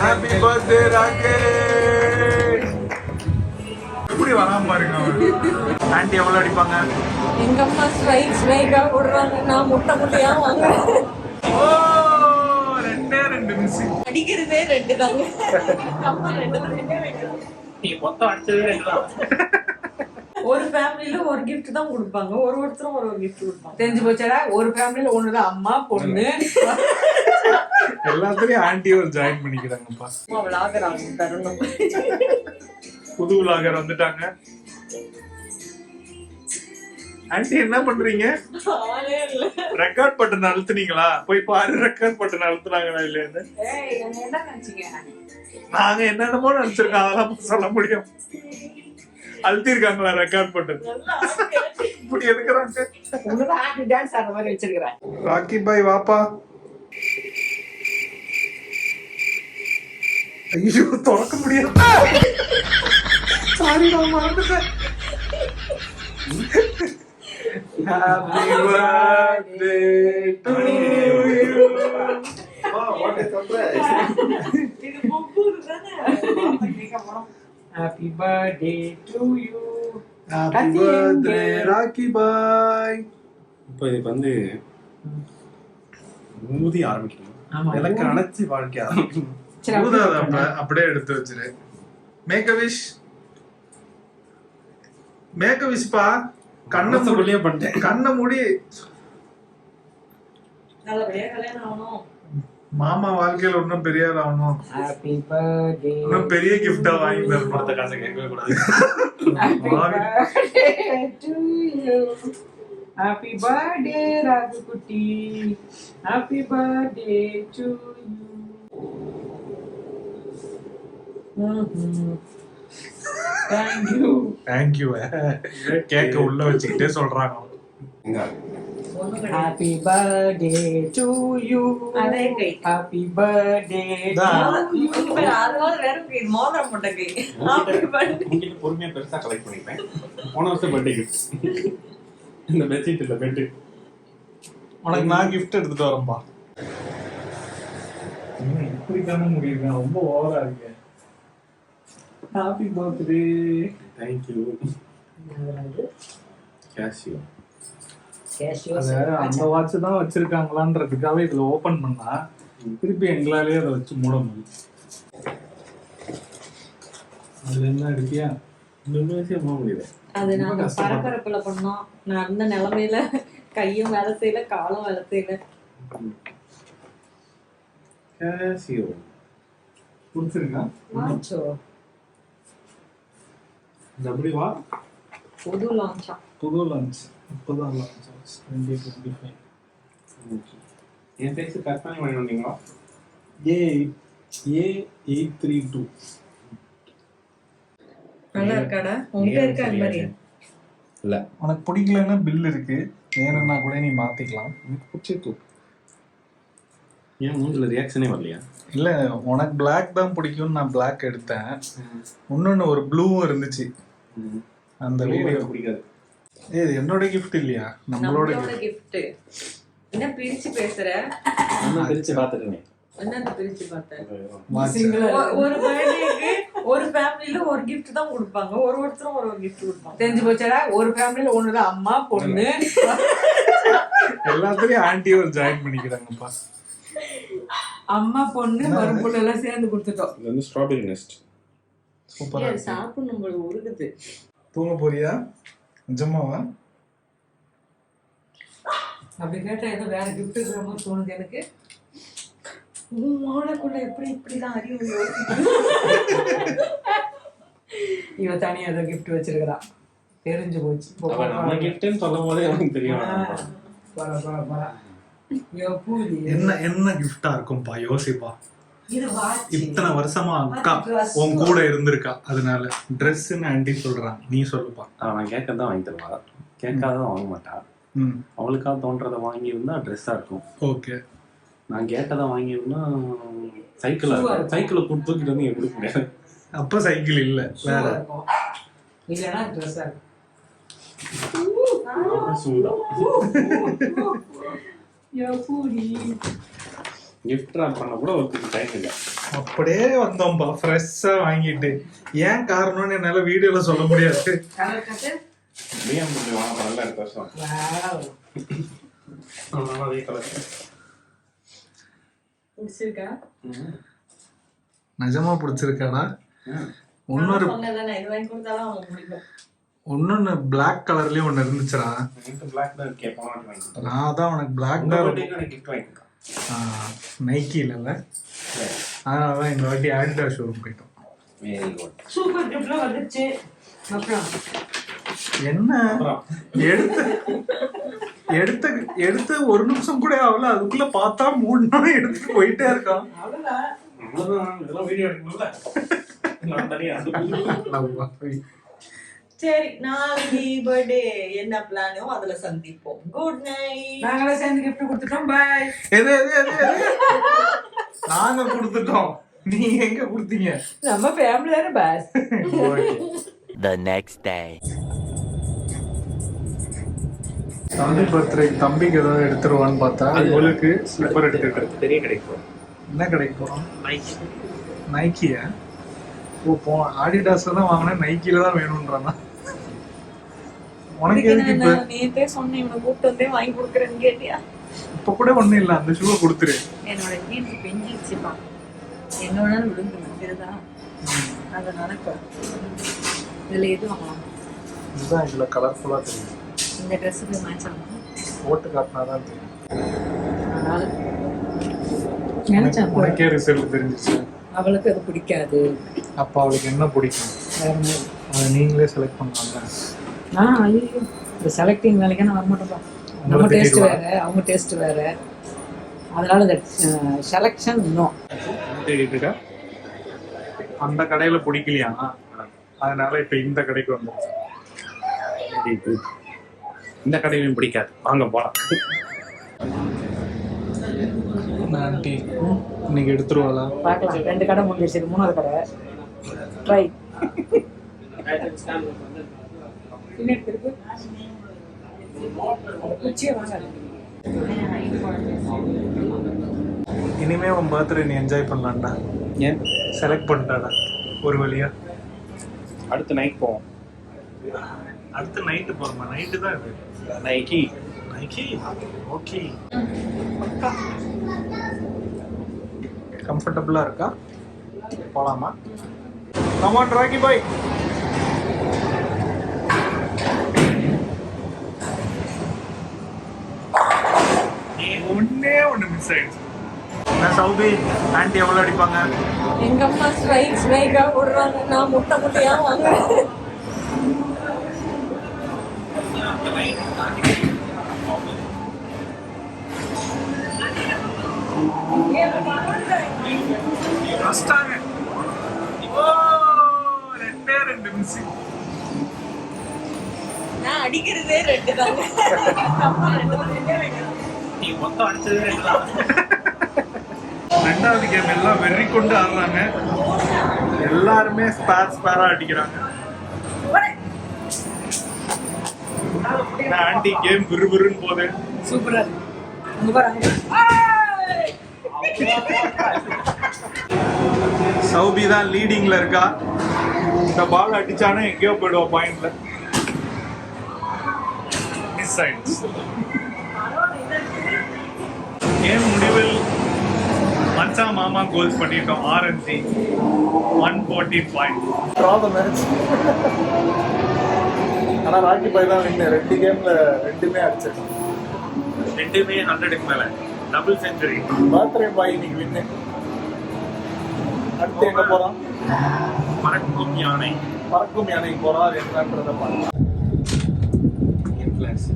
Happy birthday Rakesh. எப்படி வராம பாருங்க. ஆண்டி எவ்வளவு அடிப்பாங்க? எங்க அம்மா ஸ்ட்ரைக்கா போடுறாங்க. நான் முட்டையா வாங்குறேன். ஓ ரெண்டு மிஸ். அடிக்கிறதே 2 தாங்க. அம்மா 2 தான். நீ மொத்தம் அடிச்சதே 2 தான். ஒரு ஃபேமிலில ஒரு கிஃப்ட் தான் கொடுப்பாங்க. ஒருத்தரும் ஒரு கிஃப்ட் கொடுப்பாங்க. தெரிஞ்சு போச்சடா. ஒரு ஃபேமிலில ஒண்ணுதான் அம்மா பொண்ணு. எல்லாத்துலயும் ஆண்டியும் ஜாயின் பண்ணிக்கிறாங்கப்பா. அம்மா விளாகறாங்க தரணும். புது விளாகர் வந்துட்டாங்க. ஆண்டி என்ன பண்றீங்க? ஆளே இல்ல. ரெக்கார்ட் பட்டன் அழுத்துனீங்களா? போய் பாரு ரெக்கார்ட் பட்டன் அழுத்துனாங்களா இல்லையான்னு. என்ன நினைச்சீங்க? நாங்க என்னென்னமோ நினைச்சிருக்கோம். அதெல்லாம் சொல்ல முடியும். அழுத்திருக்காங்களா ரெக்கார்ட் பட்டன்? இப்படி எடுக்கிறாங்க. உனக்கு ஹாப்பி டான்ஸ் ஆடுற மாதிரி வச்சிருக்கேன். ராக்கி பாய் வாப்பா. ஐயோ திறக்க முடியாது. சாரி நான் மறந்துட்டேன். Happy birthday to you. Oh, what a surprise. இது பொம்பூரு தானே. Happy birthday to you. Happy birthday rakhi பாய். இப்போ இதுக்கு வந்து ஊதி ஆரம்பிக்கணும். எனக்கு அணைச்சி வாழ்க்கை ஆரம்பிக்கணும். அப்படியே எடுத்து வச்சிரு. Make a wish. Make a wish பா. கண்ணை மூடியே பண்ணிட்டேன். கண்ணை மூடி. நல்லபடியா கல்யாணம் ஆகணும். மாமா வாழ்க்கையில இன்னும் பெரிய ஆள் ஆகணும். Happy birthday. இன்னும் பெரிய கிஃப்டா வாங்கி தரணும். மொத்த காசை கேட்கவே கூடாது. Happy birthday to you. Happy birthday Rahu குட்டி. Happy birthday to you. Thank you. Thank you. கேக்க உள்ள வச்சுக்கிட்டே சொல்றாங்க. Happy birthday to you. அதே கை. Happy birthday to you. அதுவாது வேற கை மோதிரம் போட்ட கை. Happy birthday. உங்ககிட்ட பொறுமையா பெருசா கலெக்ட் பண்ணிப்பேன். போன வருஷம் பர்த்டே கிஃப்ட். இந்த பெட்ஷீட் இல்ல பெட். உனக்கு நான் கிஃப்ட் எடுத்துட்டு வரேன்பா. இப்படி தானே முடியுங்க. ரொம்ப ஓவரா இருக்கு. Happy birthday. Thank you. Casio. அந்த வாட்ச் தான் வச்சிருக்காங்களான்றதுக்காக இதுல ஓபன் பண்ணா திருப்பி எங்களாலேயே அதை வச்சு மூட முடியும். அதுல என்ன இருக்கியா? இந்த விஷயம் போக முடியல. அது நாங்க பரபரப்புல பண்ணோம். நான் அந்த நிலைமையில கையும் வேலை செய்யல, காலும் வேலை செய்யல. Casio. புடிச்சிருக்கா? வாட்சோ டபுள்யூ வா? புது லான்ச்சா? புது லான்ச். இப்போதான் லான்ச் ஆச்சு. 2025. என் ஃபேஸ் கட் பண்ணி வாங்கி வந்தீங்களா? A832. நல்லா இருக்காடா? உங்க இருக்கா அந்த மாதிரி? இல்ல. உனக்கு பிடிக்கலன்னா பில் இருக்கு. வேணும்னா கூட நீ மாத்திக்கலாம். எனக்கு பிடிச்சிருக்கு. ஏன் மூஞ்சில ரியாக்ஷனே வரலையா? இல்ல உனக்கு பிளாக் தான் பிடிக்கும்னு நான் பிளாக் எடுத்தேன். இன்னொன்னு ஒரு ப்ளூவும் இருந்துச்சு. அந்த வீடியோ பிடிக்காது. இது என்னோட கிஃப்ட் இல்லையா? நம்மளோட கிஃப்ட். என்ன பிரிச்சு பேசுற? நான் பிரிச்சு பார்த்துட்டேன். என்ன பிரிச்சு பார்த்தேன்? ஒரு பர்த்டேக்கு ஒரு ஃபேமிலில ஒரு gift தான் கொடுப்பாங்க. ஒருத்தரும் ஒரு gift கொடுப்பாங்க. தெரிஞ்சு போச்சடா. ஒரு ஃபேமிலில ஒண்ணுதான் அம்மா பொண்ணு. எல்லாத்துலயும் ஆண்டியும் ஜாயின் பண்ணிக்கிறாங்கப்பா. அம்மா பொண்ணு மறுபொண்ணு எல்லாம் சேர்ந்து கொடுத்துட்டோம். இது வந்து ஸ்ட்ராபெரி நெஸ்ட். சூப்பரா சாப்பிடணும். உங்களுக்கு உருகுது. தூங்க போறியா? நிஜமாவா? அப்படி கேட்டா ஏதோ வேற கிஃப்ட் இருக்கிற மாதிரி தோணுது எனக்கு. மானக்குள்ள எப்படி இப்படிதான் அறிவு இவ தனியா ஏதோ கிஃப்ட் வச்சிருக்கிறா. தெரிஞ்சு போச்சு. நம்ம கிஃப்ட்னு சொல்லும் போதே எனக்கு தெரியும். என்ன கிஃப்டா இருக்கும்பா? யோசிப்பா. இத்தனை வருஷமா அக்கா உன் கூட இருந்திருக்கா. அதனால ட்ரெஸ்ன்னு ஆண்டி சொல்றான். நீ சொல்லுப்பா. நான் கேட்கறதான் வாங்கி தருவா. கேட்காதான் வாங்க மாட்டா. அவளுக்காக தோன்றதை வாங்கி இருந்தா ட்ரெஸ்ஸா இருக்கும். ஓகே. நான் கேட்டதை வாங்கி இருந்தா சைக்கிளை தூக்கிட்டு வந்து கொடுக்க முடியாது. அப்ப சைக்கிள் இல்ல, வேற இல்லனா ட்ரெஸ்ஸா இருக்கும். கிஃப்ட் ராப் பண்ண கூட ஒருத்தருக்கு டைம் இல்லை. அப்படியே வந்தோம்பா ஃப்ரெஷ்ஷா வாங்கிட்டு. ஏன் காரணம்னு என்னால வீடியோல சொல்ல முடியாது. BMW வாங்க நல்லா இருக்கு வருஷம். அதே கலர். பிடிச்சிருக்கா? நிஜமா பிடிச்சிருக்காடா? இன்னொரு ஒன்னு பிளாக் கலர்லயும் ஒன்னு இருந்துச்சுடா. நான் தான் உனக்கு பிளாக் தான் நைக்கி இல்ல, அதனாலதான் இந்த வாட்டி ஆடிடாஸ் ஷோரூம் போயிட்டோம். சூப்பர் கிஃப்ட்லாம் வந்துச்சு. அப்புறம் என்ன எடுத்து ஒரு நிமிஷம் கூட ஆகல, அதுக்குள்ள பார்த்தா 3 நாள் எடுத்துட்டு போயிட்டே இருக்கான். சரி, நாளைக்கு பர்த்டே என்ன பிளானோ அதுல சந்திப்போம். Good night. நாங்களே சேர்ந்து gift கொடுத்துட்டோம். பை. எது நாங்க கொடுத்துட்டோம், நீங்க எங்க கொடுத்தீங்க? நம்ம ஃபேமிலி தான பாஸ். The next day. தம்பி பர்த்டே தம்பிக்கு ஏதாவது எடுத்துருவான்னு பார்த்தா இவளுக்கு ஸ்லிப்பர் எடுத்துட்டு பெரிய கிடைக்கும். என்ன கிடைக்கும்? நைக்கியா? ஓ, ஆடிடாஸ்ல தான் வாங்கினேன், நைக்கில தான் வேணும்ன்றானா? உனக்கு எதுக்கு இப்ப? நேத்தே சொன்னேன் இவனை கூப்பிட்டு வந்தே வாங்கி கொடுக்குறேன்னு கேட்டியா? இப்ப கூட ஒண்ணும் இல்ல, அந்த ஷூவை கொடுத்துரு. என்னோட ஜீன்ஸ் பெஞ்சிருச்சுப்பா, என்னோட விழுந்து வந்துருதா, அதனால இதுல எது வாங்கலாம்? இதுதான் இதுல கலர்ஃபுல்லா தெரியும். இந்த ட்ரெஸ்ஸுக்கு மேட்ச் ஆகும். போட்டு காட்டினாதான் தெரியும். அதனால நினைச்சேன் உனக்கே ரிசல்ட் தெரிஞ்சிச்சு. அவளுக்கு அது பிடிக்காது. அப்ப அவளுக்கு என்ன பிடிக்கும் அதை நீங்களே செலக்ட் பண்ணலாம்ல. ஐயோ, இந்த செலக்டிங் வேலைக்கு நான் வரமாட்டேன்ப்பா. நம்ம டேஸ்ட் வேற, அவங்க டேஸ்ட் வேற, அதனால இந்த செலக்ஷன் இன்னும் தேடிட்டு அந்த கடையில பிடிக்கலையா, அதனால இப்ப இந்த கடைக்கு வந்துருச்சு. இந்த கடையிலும் பிடிக்காது, வாங்க போலாம். ஆண்டி இன்னைக்கு எடுத்துருவாளா? பார்க்கலாம். 2 கடை முடிஞ்சிருச்சு, 3வது கடை ட்ரை. இனிமே உன் பர்த்டே நீ என்ஜாய் பண்ணலாம்டா. ஏன் செலக்ட் பண்ணிட்டாடா ஒரு வழியா. அடுத்து நைட் போவோம். அடுத்து நைட்டு போறோமா? நைட்டு தான் இது. Nike okay. கம்ஃபர்டபுளா இருக்கா? போலாமா? கம் ஆன் ராக்கி பாய். ஒண்ணு மிஸ் ஆயிடுச்சு. நான் சௌபி ஆண்டி எவ்வளவு அடிப்பாங்க? எங்க அம்மா ஸ்ட்ரைக்கா போடுறாங்க, நான் முட்டையா வாங்குறேன். ரெண்டு மிஸ். நான் அடிக்கிறதே 2 தாங்க. நீ மொத்தம் அடிச்சதே 2 தான். ரெண்டாவது கேம் எல்லாம் வெறி கொண்டு ஆடுறாங்க, எல்லாருமே ஸ்பேரா அடிக்கிறாங்க. ஆண்டி கேம் விறுவிறுன்னு போகுது. சூப்பரா இருக்கு. சௌபி தான் லீடிங்ல இருக்கா. இந்த பால் அடிச்சானே எங்கேயோ போயிடுவோம் பாயிண்ட்ல. மிஸ் ஆயிடுச்சு. கேம் முடிவில் மச்சா மாமா கோல்ஸ் பண்ணிட்டோம். RNC 114 point. ஆனா ராக்கி பாய் தான் வின்னு. 2 கேம்ல 2மே அடிச்சிருக்கான். 2மே 100க்கு மேல டபுள் செஞ்சுரி. பர்த்டே பாய் இன்னைக்கு வின்னு. அடுத்து எங்க போறோம்? பறக்கும் யானை போறோம். அது என்னன்றத பாருங்க. இன்ஃப்ளூயன்ஸ்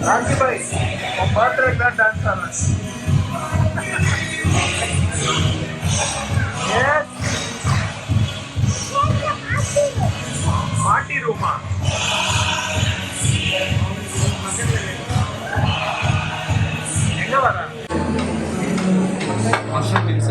ராக்கி பாய் உன் பர்த்டே தான் டான்ஸ் ஆடுறேன். பார்ட்டி ரூமா? எங்க வர? Mushroom meals